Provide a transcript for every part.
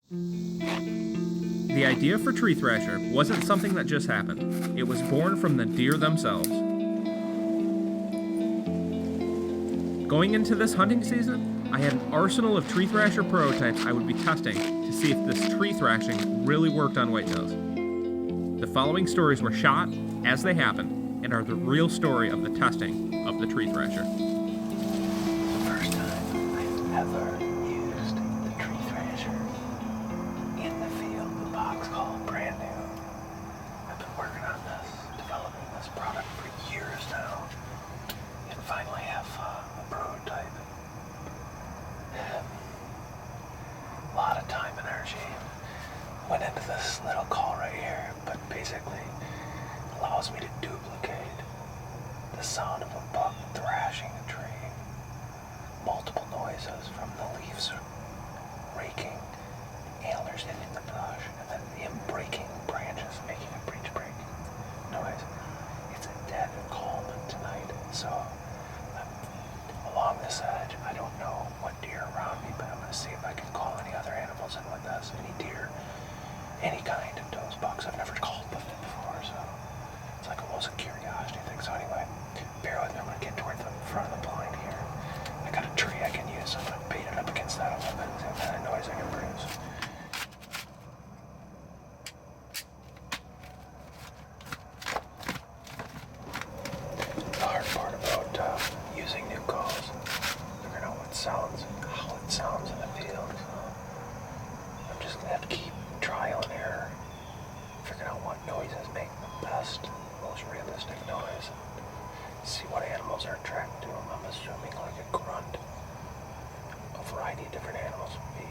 The idea for Tree Thrasher wasn't something that just happened. It was born from the deer themselves. Going into this hunting season, I had an arsenal of Tree Thrasher prototypes I would be testing to see if this tree thrashing really worked on whitetails. The following stories were shot as they happened and are the real story of the testing of the Tree Thrasher. The first time I've ever used the Tree Thrasher in the field, the box called brand new. I've been working on this, developing this product for years now, and finally have a prototype. A lot of time and energy went into this little call right here, but basically allows me to duplicate the sound of a buck thrashing a tree. Multiple noises from the leaves raking, antlers hitting the brush, and then him breaking branches, making a breach break noise. It's a dead calm tonight, so along this edge, I don't know what deer are around me, but I'm going to see if I can call any other animals in with this. Any deer, any kind of those bucks I've never called with it before, so it's like almost a curiosity thing. So anyway, bear with me, I'm going to get toward the front of the blind here. I got a tree I can use, so I'm going to bait it up against that a little bit and see what kind of noise I can produce. The hard part about using new calls, figuring out what sounds, how it sounds in the field. So I'm just going to have to keep trial and error, figuring out what noises make the best, most realistic noise, and see what animals are attracted to them. I'm assuming like a grunt. A variety of different animals would be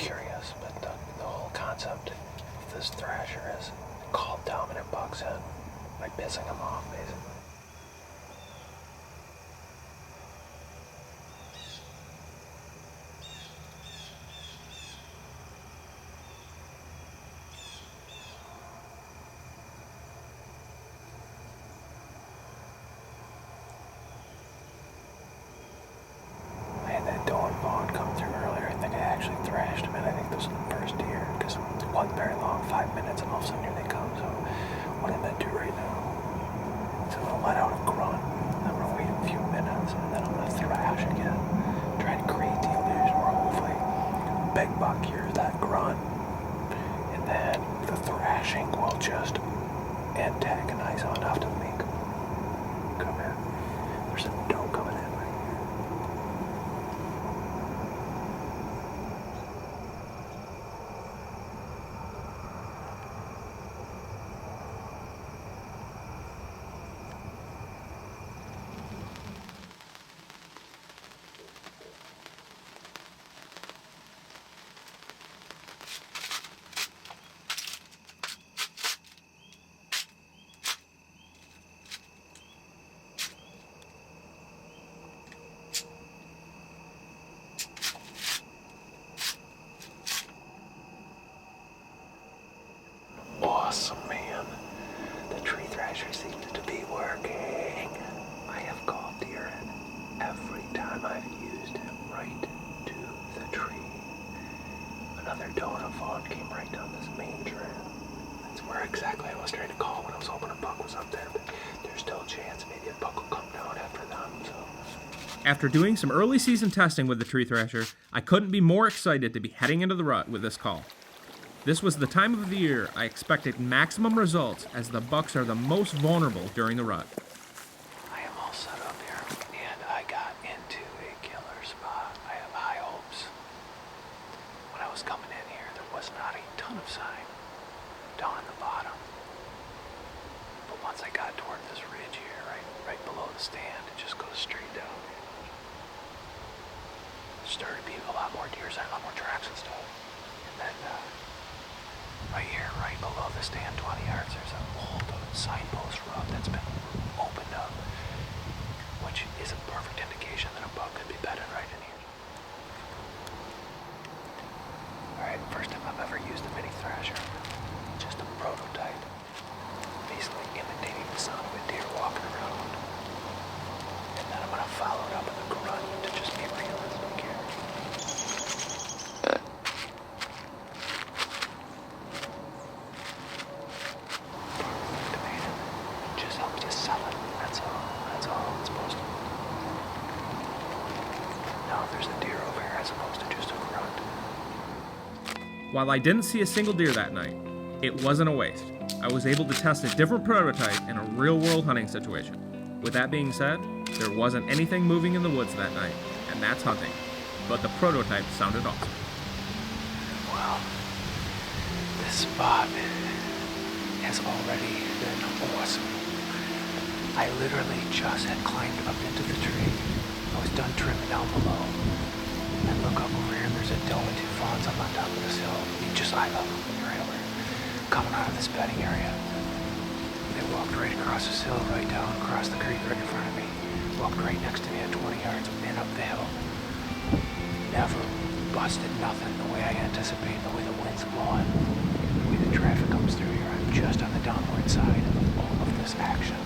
curious, but the whole concept of this thrasher is call dominant bucks in by pissing them off, basically. Come through earlier. I think I actually thrashed him, and I think those are the first deer, because it wasn't very long, 5 minutes, and all of a sudden here they come. So what I'm going to do right now is I'm going to let out a grunt, and I'm going to wait a few minutes, and then I'm going to thrash again, try to create the illusion where hopefully big buck hears that grunt, and then the thrashing will just antagonize him enough to make him come in. There's a doe coming in right here. Awesome, man. The tree thrasher seems to be working. I have called deer in every time I've used it right to the tree. Another doe and a fawn came right down this main trail. That's where exactly I was trying to call when I was hoping a buck was up there, but there's still a chance maybe a buck will come down after them, so. After doing some early season testing with the Tree Thrasher, I couldn't be more excited to be heading into the rut with this call. This was the time of the year I expected maximum results, as the bucks are the most vulnerable during the rut. I am all set up here, and I got into a killer spot. I have high hopes. When I was coming in here, there was not a ton of sign down on the bottom. But once I got toward this ridge here, right below the stand, it just goes straight down. There started to be a lot more deer, a lot more tracks and stuff. And then, right here, right below the stand, 20 yards, there's an old signpost rub that's been opened up, which is a perfect indication that a buck could be bedded right in here. Alright, first time I've ever used a mini thrasher. Just a prototype. Basically imitating the sound of a deer walking around. And then I'm going to follow it up with a grunt to just be realistic here. While I didn't see a single deer that night, it wasn't a waste. I was able to test a different prototype in a real-world hunting situation. With that being said, there wasn't anything moving in the woods that night, and that's hunting. But the prototype sounded awesome. Well, this spot has already been awesome. I literally just had climbed up into the tree. I was done trimming down below. And look up over here, and there's a doe and two fawns up on top of this hill. You just eye level with your trailer. Coming out of this bedding area. They walked right across this hill, right down across the creek right in front of me. Walked right next to me at 20 yards and up the hill. Never busted nothing the way I anticipate, the way the wind's blowing, the way the traffic comes through here. I'm just on the downward side of all of this action.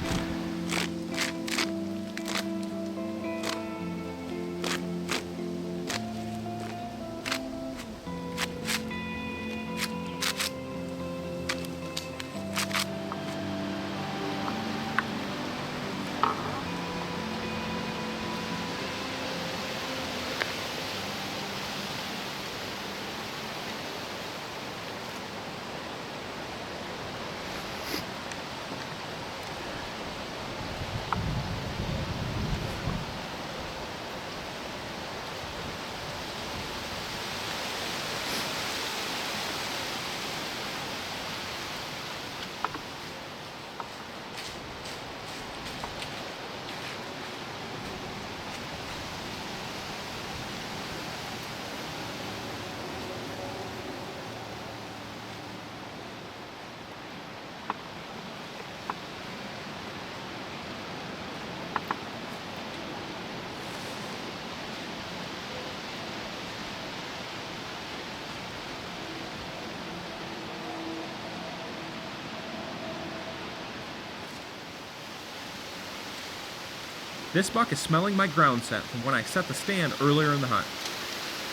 This buck is smelling my ground scent from when I set the stand earlier in the hunt.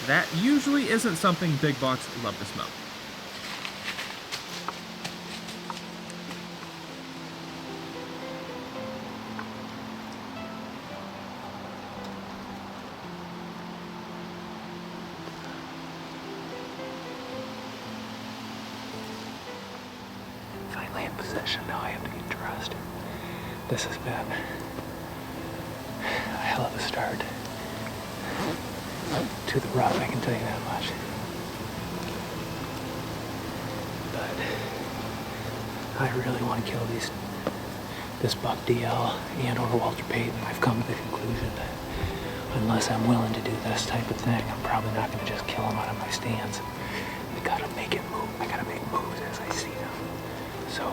That usually isn't something big bucks love to smell. Finally in possession, now I have to get dressed. This has been a hell of a start to the rut, I can tell you that much. But I really want to kill this buck DL and or Walter Payton. I've come to the conclusion that unless I'm willing to do this type of thing, I'm probably not going to just kill him out of my stands. I gotta make it move. I gotta make moves as I see them. So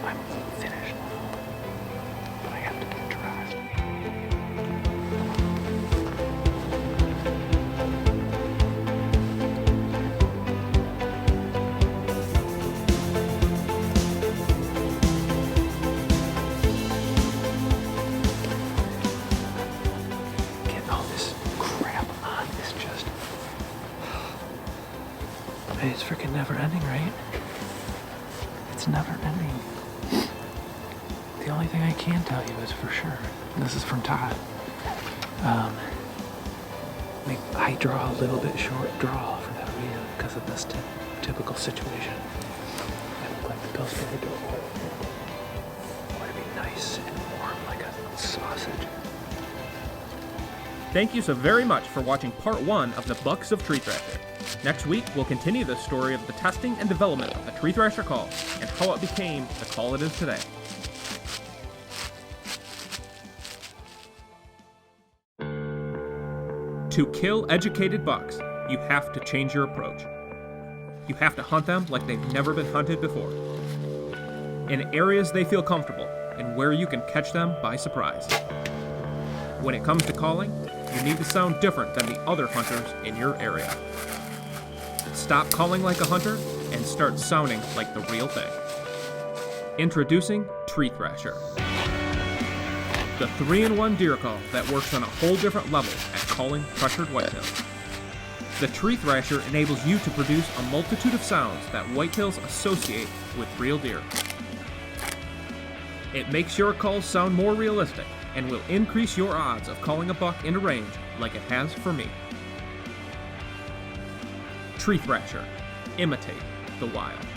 I'm finished now, but I have to get dressed. Getting all this crap on is just... It's freaking never ending, right? It's never ending. The only thing I can tell you is for sure, and this is from Todd, I draw a little bit short draw for that reason because of this typical situation. I look like the Pillsbury Doughboy. I want to be nice and warm like a sausage. Thank you so very much for watching part 1 of the Bucks of Tree Thrasher. Next week, we'll continue the story of the testing and development of the Tree Thrasher call and how it became the call it is today. To kill educated bucks, you have to change your approach. You have to hunt them like they've never been hunted before. In areas they feel comfortable and where you can catch them by surprise. When it comes to calling, you need to sound different than the other hunters in your area. Stop calling like a hunter and start sounding like the real thing. Introducing Tree Thrasher. The 3-in-1 deer call that works on a whole different level at calling pressured whitetails. The Tree Thrasher enables you to produce a multitude of sounds that whitetails associate with real deer. It makes your calls sound more realistic and will increase your odds of calling a buck into range like it has for me. Tree Thrasher. Imitate the wild.